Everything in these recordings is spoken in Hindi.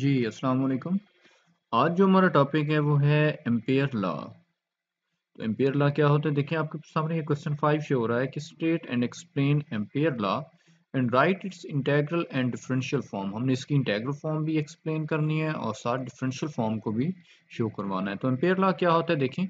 जी, अस्सलाम वालेकुम। आज जो हमारा टॉपिक है वो है एम्पेयर लॉ। तो एम्पेयर लॉ क्या होता है? देखिए आपके सामने ये क्वेश्चन 5 शो हो रहा है कि state and explain ampere law and right it's integral and differential form. हमने इसकी इंटीग्रल फॉर्म भी एक्सप्लेन करनी है और साथ डिफरेंशियल फॉर्म को भी शो करवाना है। तो एम्पेयर लॉ क्या होता है? देखें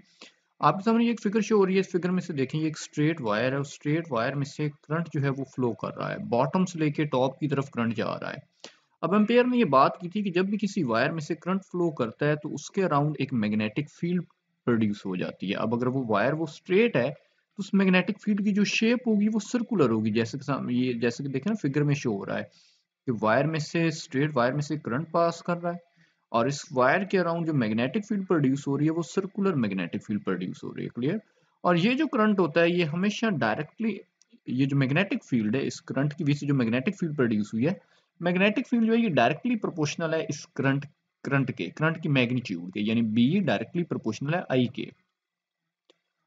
आपके सामने ये एक फिगर शो हो रही है। इस फिगर में से देखें ये एक स्ट्रेट वायर है। उस स्ट्रेट वायर में से करंट जो है वो फ्लो कर रहा है, बॉटम से लेके टॉप की तरफ करंट जा रहा है। अब एम्पेयर ने ये बात की थी कि जब भी किसी वायर में से करंट फ्लो करता है तो उसके अराउंड एक मैग्नेटिक फील्ड प्रोड्यूस हो जाती है। अब अगर वो वायर वो स्ट्रेट है तो उस मैग्नेटिक फील्ड की जो शेप होगी वो सर्कुलर होगी, जैसे कि देखें ना फिगर में शो हो रहा है कि वायर में से स्ट्रेट वायर में से करंट पास कर रहा है और इस वायर के अराउंड जो मैग्नेटिक फील्ड प्रोड्यूस हो रही है वो सर्कुलर मैग्नेटिक फील्ड प्रोड्यूस हो रही है। क्लियर? और ये जो करंट होता है ये हमेशा डायरेक्टली, ये जो मैग्नेटिक फील्ड है इस करंट की वजह से जो मैग्नेटिक फील्ड प्रोड्यूस हुई है, मैग्नेटिक फील्ड जो है ये डायरेक्टली प्रोपोर्शनल है इस करंट की मैग्नीट्यूड के, यानी बी डायरेक्टली प्रोपोर्शनल है आई के।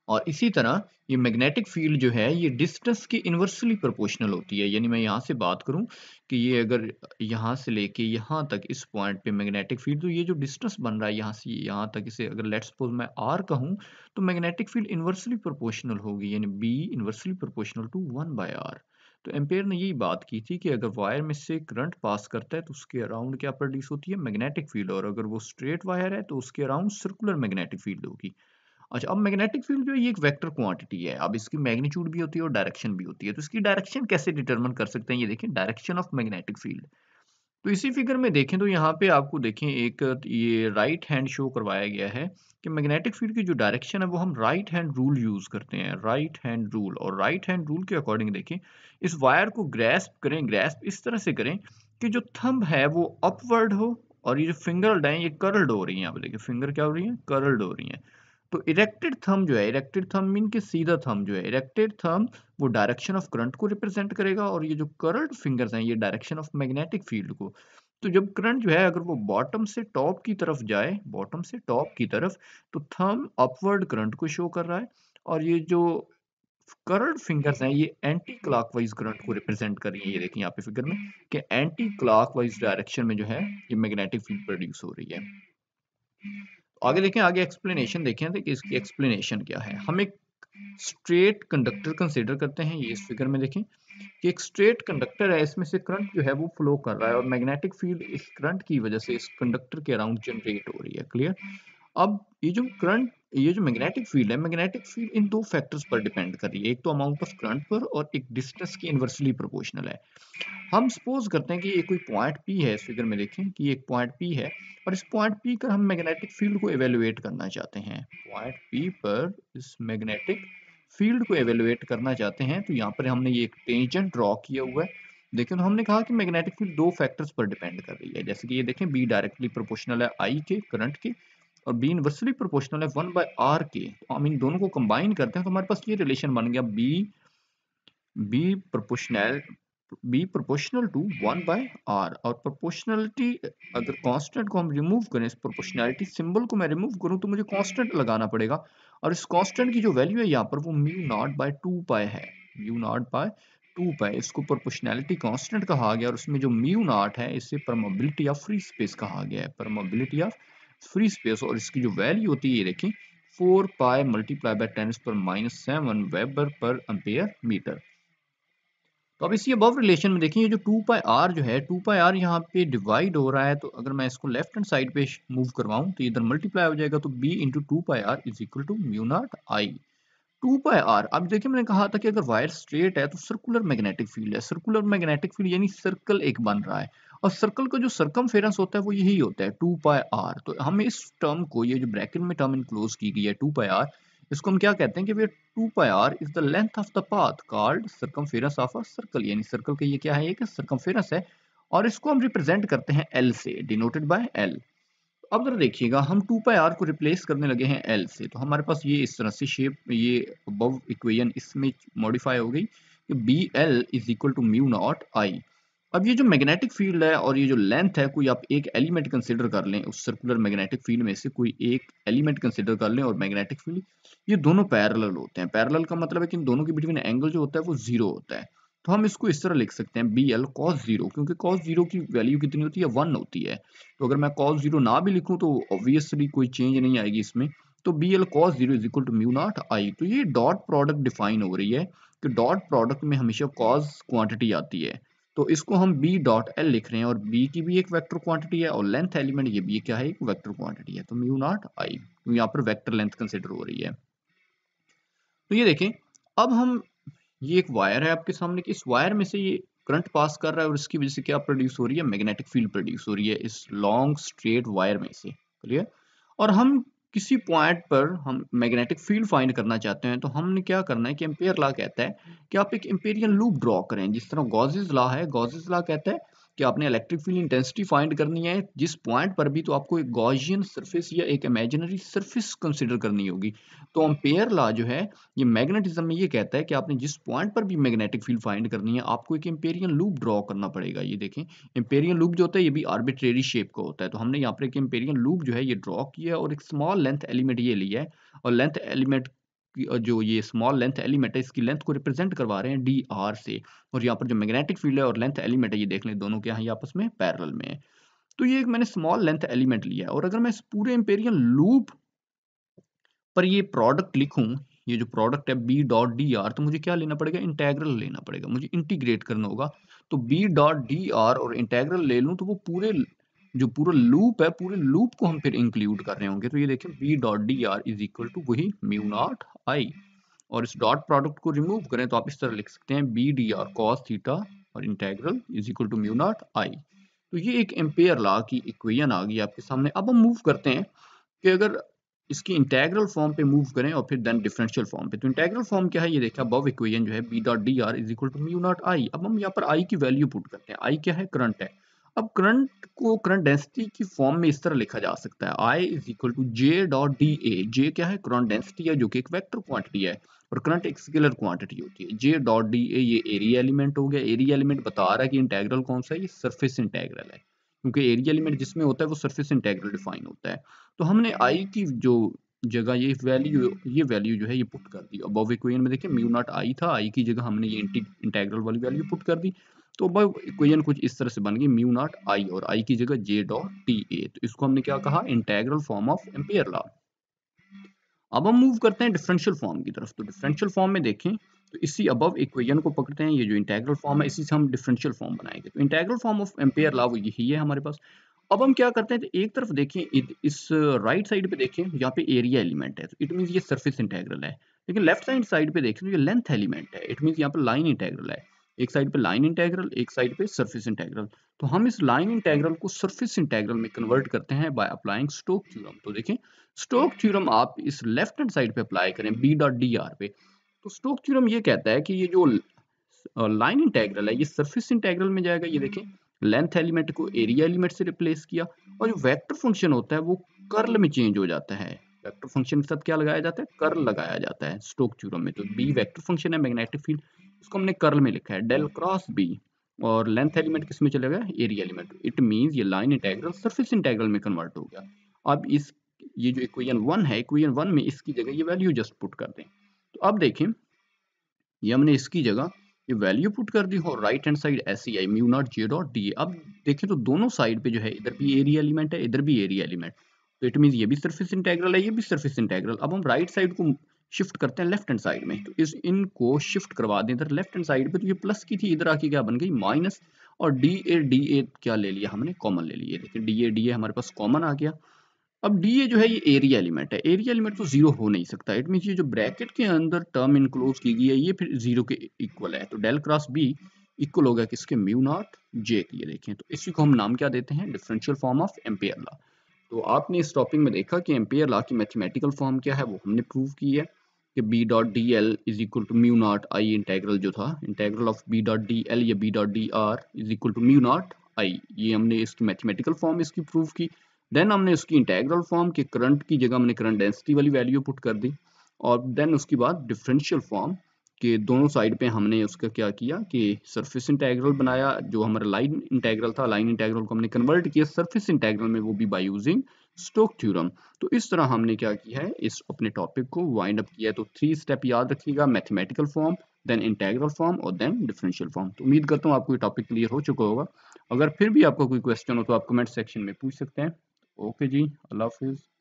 और इसी तरह ये मैग्नेटिक फील्ड जो है ये डिस्टेंस की इन्वर्सली प्रोपोर्शनल होती है। यानी मैं यहाँ से बात करूँ कि ये अगर यहाँ से लेके यहाँ तक इस पॉइंट पे मैग्नेटिक फील्ड, तो ये जो डिस्टेंस बन रहा है यहाँ से यहाँ तक, इसे अगर लेट्स सपोज मैं आर कहूँ तो मैग्नेटिक फील्ड इन्वर्सली प्रोपोर्शनल होगी, यानी be inversely proportional to 1/r। तो एम्पेयर ने यही बात की थी कि अगर वायर में से करंट पास करता है तो उसके अराउंड क्या प्रोड्यूस होती है? Magnetic field. और अगर वो स्ट्रेट वायर है तो उसके अराउंड सर्कुलर मैग्नेटिक फील्ड होगी। अच्छा, अब मैग्नेटिक फील्ड जो है ये एक वेक्टर क्वांटिटी है। अब इसकी मैग्नीट्यूड भी होती है और डायरेक्शन भी होती है। तो इसकी डायरेक्शन कैसे डिटरमिन कर सकते हैं? ये देखें, डायरेक्शन ऑफ मैग्नेटिक फील्ड। तो इसी फिगर में देखें तो यहाँ पे आपको देखें एक ये राइट हैंड शो करवाया गया है कि मैग्नेटिक फील्ड की जो डायरेक्शन है वो हम राइट हैंड रूल यूज करते हैं, राइट हैंड रूल। और राइट हैंड रूल के अकॉर्डिंग देखें इस वायर को ग्रैस्प करें, ग्रैस्प इस तरह से करें कि जो थंब है वो अपवर्ड हो और ये जो फिंगर है ये कर्ल्ड हो रही है। यहाँ पे देखिए फिंगर क्या हो रही है? कर्ल्ड हो रही है। तो इरेक्टेड थंब जो है, इरेक्टेड थंब मीन के सीधा थंब जो है, इरेक्टेड थंब वो डायरेक्शन ऑफ करंट को रिप्रेजेंट करेगा और ये जो कर्ल्ड फिंगर्स हैं ये डायरेक्शन ऑफ मैग्नेटिक फील्ड को। तो जब करंट जो है अगर वो बॉटम से टॉप की तरफ जाए, बॉटम से टॉप की तरफ, तो थंब अपवर्ड करंट को शो कर रहा है और ये जो कर्ल्ड फिंगर्स हैं ये एंटी क्लॉकवाइज करंट को रिप्रेजेंट कर रही है। ये देखिए यहाँ पे फिगर में कि एंटी क्लॉकवाइज डायरेक्शन में जो है ये मैग्नेटिक फील्ड प्रोड्यूस हो रही है। आगे देखें, आगे एक्सप्लेनेशन देखें तो इसकी एक्सप्लेनेशन क्या है। हम एक स्ट्रेट कंडक्टर कंसीडर करते हैं। ये इस फिगर में देखें कि एक स्ट्रेट कंडक्टर है, इसमें से करंट जो है वो फ्लो कर रहा है और मैग्नेटिक फील्ड इस करंट की वजह से इस कंडक्टर के अराउंड जनरेट हो रही है। क्लियर? अब ये जो मैग्नेटिक फील्ड है, मैग्नेटिक फील्ड इन दो फैक्टर्स पर डिपेंड कर रही है। एक तो अमाउंट ऑफ करंट पर और एक डिस्टेंस की इन्वर्सली प्रोपोर्शनल है। हम सपोज करते हैं कि ये कोई पॉइंट पी है। इस फिगर में देखें कि एक पॉइंट पी है और इस पॉइंट पी पर हम मैग्नेटिक फील्ड को एवेलुएट करना चाहते हैं। पॉइंट पी पर इस मैग्नेटिक फील्ड को एवेलुएट करना चाहते हैं तो यहाँ पर हमने ये एक टेंजेंट ड्रॉ किया हुआ है। देखिए तो हमने कहा कि मैग्नेटिक फील्ड दो फैक्टर्स पर डिपेंड कर रही है। जैसे कि ये देखें बी डायरेक्टली प्रोपोर्शनल है आई के, करंट के, और बी इनवर्सली प्रोपोर्शनल है 1/r के। तो हम इन दोनों को कंबाइन करते हैं तो हमारे पास ये रिलेशन बन गया B B proportional B proportional to 1/r। और प्रोपोर्शनलिटी अगर कांस्टेंट को हम रिमूव करें, इस प्रोपोर्शनलिटी सिंबल को मैं रिमूव करूं तो मुझे कांस्टेंट लगाना पड़ेगा और इस कांस्टेंट की जो वैल्यू है यहाँ पर वो म्यू नॉट बाय 2 पाई है। म्यू नॉट बाय 2 पाई, इसको प्रोपोर्शनलिटी कांस्टेंट कहा गया और उसमें जो म्यू नॉट है इसे परमेबिलिटी ऑफ फ्री स्पेस कहा गया है, परमेबिलिटी ऑफ फ्री स्पेस। और इसकी जो वैल्यू होती है ये देखिए 4 पाई multiply by 10⁻⁷ weber per ampere metre. तो अब इसी अबव रिलेशन में देखिए ये जो 2 पाई r जो है 2 पाई r यहाँ पे डिवाइड हो रहा है। तो अगर मैं इसको लेफ्ट हैंड साइड पे मूव करवाऊं तो इधर मल्टीप्लाई हो जाएगा। तो b into 2 pi r is equal to mu not I 2 pi r। अब देखिए मैंने कहा था कि अगर वायर स्ट्रेट है तो सर्कुलर मैग्नेटिक फील्ड है। सर्कुलर मैग्नेटिक फील्ड यानी सर्कल एक बन रहा है और सर्कल का जो सरकमफेरेंस होता है वो यही होता है 2 पाई r। तो हम इस टर्म को, ये जो ब्रैकेट में टर्म इनक्लोज की गई है 2 पाई r, इसको हम क्या कहते हैं कि वे 2 pi r is the length of the path called circumference of a circle. यानी सर्कल का ये क्या है? एक सर्कमफेरेंस है और इसको हम रिप्रेजेंट करते हैं l से, डिनोटेड बाय l। अब जरा देखिएगा हम 2 पाई r को रिप्लेस करने लगे हैं l से, तो हमारे पास ये इस तरह से शेप, ये अबव इक्वेशन इसमें मॉडिफाई हो गई कि B L is equal to mu not I. अब ये जो मैग्नेटिक फील्ड है और ये जो लेंथ है, कोई आप एक एलिमेंट कंसिडर कर लें, उस सर्कुलर मैग्नेटिक फील्ड में से कोई एक एलिमेंट कंसिडर कर लें और मैग्नेटिक फील्ड, ये दोनों पैरेलल होते हैं। पैरेलल का मतलब है कि इन दोनों के बिटवीन एंगल जो होता है वो जीरो होता है। तो हम इसको इस तरह लिख सकते हैं बी एल कॉस जीरो, क्योंकि कॉस जीरो की वैल्यू कितनी होती है, 1 होती है। तो अगर मैं कॉस जीरो ना भी लिखूं तो ऑब्वियसली कोई चेंज नहीं आएगी इसमें। तो B L cos zero is equal to mu not I. तो ये डॉट प्रोडक्ट डिफाइन हो रही है कि डॉट प्रोडक्ट में हमेशा कॉस क्वांटिटी आती है। तो इसको हम बी डॉट एल लिख रहे हैं, और बी की भी एक वेक्टर क्वांटिटी है और लेंथ एलिमेंट ये भी क्या है, एक वेक्टर क्वांटिटी है। तो म्यू नॉट आई, तो यहाँ पर वेक्टर लेंथ कंसिडर हो रही है। तो ये देखें, अब हम, ये एक वायर है आपके सामने कि इस वायर में से ये करंट पास कर रहा है और इसकी वजह से क्या प्रोड्यूस हो रही है, मैग्नेटिक फील्ड प्रोड्यूस हो रही है इस लॉन्ग स्ट्रेट वायर में से। क्लियर। और हम किसी पॉइंट पर हम मैग्नेटिक फील्ड फाइंड करना चाहते हैं, तो हमने क्या करना है कि एम्पेयर लॉ कहता है कि आप एक एम्पेरियन लूप ड्रॉ करें। जिस तरह गॉसेस लॉ है, गॉसेस लॉ कहता है कि आपने इलेक्ट्रिक फील्ड इंटेंसिटी फाइंड करनी है जिस पॉइंट पर भी, तो आपको एक गॉसियन सरफेस या एक इमेजिनरी सरफेस कंसिडर करनी होगी। तो एम्पेयर लॉ जो है ये मैग्नेटिज्म में ये कहता है कि आपने जिस पॉइंट पर भी मैग्नेटिक फील्ड फाइंड करनी है, आपको एक एम्पेरियन लूप ड्रॉ करना पड़ेगा। ये देखें, एम्पेरियन लूप जो होता है ये भी आर्बिट्रेरी शेप का होता है। तो हमने यहाँ पर एक एम्पेरियन लूप जो है ये ड्रॉ किया है और एक स्मॉल लेंथ एलिमेंट ये लिया है, और लेंथ एलिमेंट जो ये स्मॉल लेंथ एलिमेंट है इसकी लेंथ को रिप्रेजेंट करवा रहे हैं डी आर से। और यहाँ पर जो मैग्नेटिक फील्ड है और लेंथ एलिमेंट है ये देख लें, दोनों क्या है, आपस में पैरेलल में है। तो ये एक मैंने स्मॉल लेंथ एलिमेंट लिया है, और अगर मैं इस पूरे एम्पेरियन लूप पर ये प्रोडक्ट लिखूं, ये जो प्रोडक्ट है बी डॉट डी आर, तो मुझे क्या लेना पड़ेगा, इंटेग्रल लेना पड़ेगा, मुझे इंटीग्रेट करना होगा। तो बी डॉट डी आर और इंटेग्रल ले लूं तो वो पूरे जो पूरा लूप है, पूरे लूप को हम फिर इंक्लूड कर रहे होंगे। तो ये देखें B dot D R is equal to वही म्यू नॉट आई। और इस डॉट प्रोडक्ट को रिमूव करें तो आप इस तरह लिख सकते हैं B D R cos theta और integral is equal to mu not I. तो ये एक एम्पेयर लॉ की इक्वेशन आ गई आपके सामने। अब हम मूव करते हैं कि अगर इसकी इंटेग्रल फॉर्म पे मूव करें और फिर देन डिफरेंशियल फॉर्म पे। तो इंटेग्रल फॉर्म क्या है, ये देखा अबव इक्वेशन जो है B dot D R is equal to mu not I. अब हम यहाँ पर आई की वैल्यू पुट करते हैं। आई क्या है, करंट है। अब करंट को करंट डेंसिटी की फॉर्म में इस तरह लिखा जा सकता है, I is equal to J dot D A. J क्या है, करंट डेंसिटी है जो कि एक वेक्टर क्वांटिटी है, और करंट एक स्केलर क्वांटिटी होती है। जे डॉट डी ए ये एरिया एलिमेंट हो गया। एरिया एलिमेंट बता रहा है कि इंटेग्रल कौन सा है, ये सरफेस इंटेग्रल है, क्योंकि एरिया एलिमेंट जिसमें होता है वो सरफेस इंटेग्रल डिफाइन होता है। तो हमने आई की जो जगह ये वैल्यू जो है ये पुट कर दी। अबव इक्वेशन में देखिए म्यू नॉट आई था, आई की जगह हमने ये इंटेग्रल वाली वैल्यू पुट कर दी। तो अबव इक्वेशन कुछ इस तरह से बन गई, म्यू नॉट आई और आई की जगह जे डॉट टी ए। तो इसको हमने क्या कहा, integral form of Ampere law. अब हम मूव करते हैं डिफरेंशियल फॉर्म की तरफ। तो डिफरेंशियल फॉर्म में देखें तो इसी अबव इक्वेशन को पकड़ते हैं, ये जो इंटेग्रल फॉर्म है इसी से हम डिफरेंशियल फॉर्म बनाएंगे। तो integral form of Ampere law वो यही है हमारे पास। अब हम क्या करते हैं, तो एक तरफ देखें, इस राइट साइड पे देखें, यहाँ पे एरिया एलिमेंट है, तो इट मीन ये सरफेस इंटेग्रल है। लेकिन लेफ्ट साइड पे देखें तो ये लेंथ एलिमेंट है, इट मीन यहाँ पे लाइन इंटेग्रल है। एक साइड पे लाइन इंटेग्रल, एक साइड पे सरफेस इंटेग्रल। तो हम इस लाइन इंटेग्रल को सरफेस इंटेग्रल में कन्वर्ट करते हैं बाय अप्लाइंग स्टोक थ्योरम। तो देखें, स्टोक थ्योरम आप इस लेफ्ट हैंड साइड पे अप्लाई करें बी डॉट डी आर पे। तो स्टोक थ्योरम ये कहता है कि ये जो लाइन इंटेग्रल है ये सरफेस इंटेग्रल में जाएगा। ये देखें, लेंथ एलिमेंट को एरिया एलिमेंट से रिप्लेस किया, और जो वेक्टर फंक्शन होता है वो कर्ल में चेंज हो जाता है। वेक्टर फंक्शन के साथ क्या लगाया जाता है, कर्ल लगाया जाता है स्टोक थ्योरम में। तो बी वेक्टर फंक्शन है मैग्नेटिक फील्ड, इसको हमने कर्ल में लिखा है डेल क्रॉस बी, और लेंथ एलिमेंट किस में चलेगा, एरिया एलिमेंट। इट मींस ये लाइन इंटेग्रल सरफेस इंटेग्रल में कन्वर्ट हो गया। अब इस ये जो इक्वेशन 1 है, इक्वेशन 1 में इसकी जगह ये वैल्यू जस्ट पुट कर दें। तो अब देखें, ये हमने इसकी जगह ये वैल्यू पुट कर दी और राइट हैंड साइड ऐसी I mu not J dot D. अब देखें तो दोनों साइड पे जो है, इधर भी एरिया एलिमेंट है, इधर भी एरिया एलिमेंट। तो इट मीन ये भी सरफेस इंटेग्रल है, ये भी सरफेस इंटेग्रल। अब हम राइट साइड को शिफ्ट करते हैं लेफ्ट हैंड साइड में। तो इनको शिफ्ट करवा दें इधर लेफ्ट हैंड साइड पे। तो ये प्लस की थी, इधर आके क्या बन गई, माइनस। और डी ए क्या ले लिया हमने, कॉमन ले लिया। देखिए डी ए हमारे पास कॉमन आ गया। अब डी ए जो है ये एरिया एलिमेंट है, एरिया एलिमेंट तो जीरो हो नहीं सकता। इट मीन ये जो ब्रैकेट के अंदर टर्म इनक्लोज की गई है ये फिर जीरो के इक्वल है। तो डेल क्रॉस बी इक्वल होगा किसके, म्यू नॉट जे के। ये देखें, तो इसी को हम नाम क्या देते हैं, differential form of Ampere law. तो आपने इस टॉपिक में देखा कि एम्पेयर लॉ की मैथमेटिकल फॉर्म क्या है, वो हमने प्रूव की है कि B dot D L is equal to mu not I. Integral जो था, integral of B dot D L या B dot D R is equal to mu not I, ये हमने इसकी मैथमेटिकल फॉर्म इसकी प्रूव की। देन हमने उसकी इंटेग्रल फॉर्म के करंट की जगह हमने करंट डेंसिटी वाली वैल्यू पुट कर दी। और देन उसके बाद डिफरेंशियल फॉर्म के दोनों साइड पे हमने उसका क्या किया कि सरफेस इंटेग्रल बनाया। जो हमारा लाइन इंटेग्रल था, लाइन इंटेग्रल को हमने कन्वर्ट किया सरफेस इंटेग्रल में, वो भी बाय यूजिंग स्टोक थ्योरम। तो इस तरह हमने क्या किया है, इस अपने टॉपिक को वाइंड अप किया है। तो 3 स्टेप याद रखिएगा, mathematical form, then integral form और देन डिफरेंशियल फॉर्म। तो उम्मीद करता हूँ आपको ये टॉपिक क्लियर हो चुका होगा। अगर फिर भी आपको कोई क्वेश्चन हो तो आप कमेंट सेक्शन में पूछ सकते हैं। ओके जी, अल्लाह हाफिज़।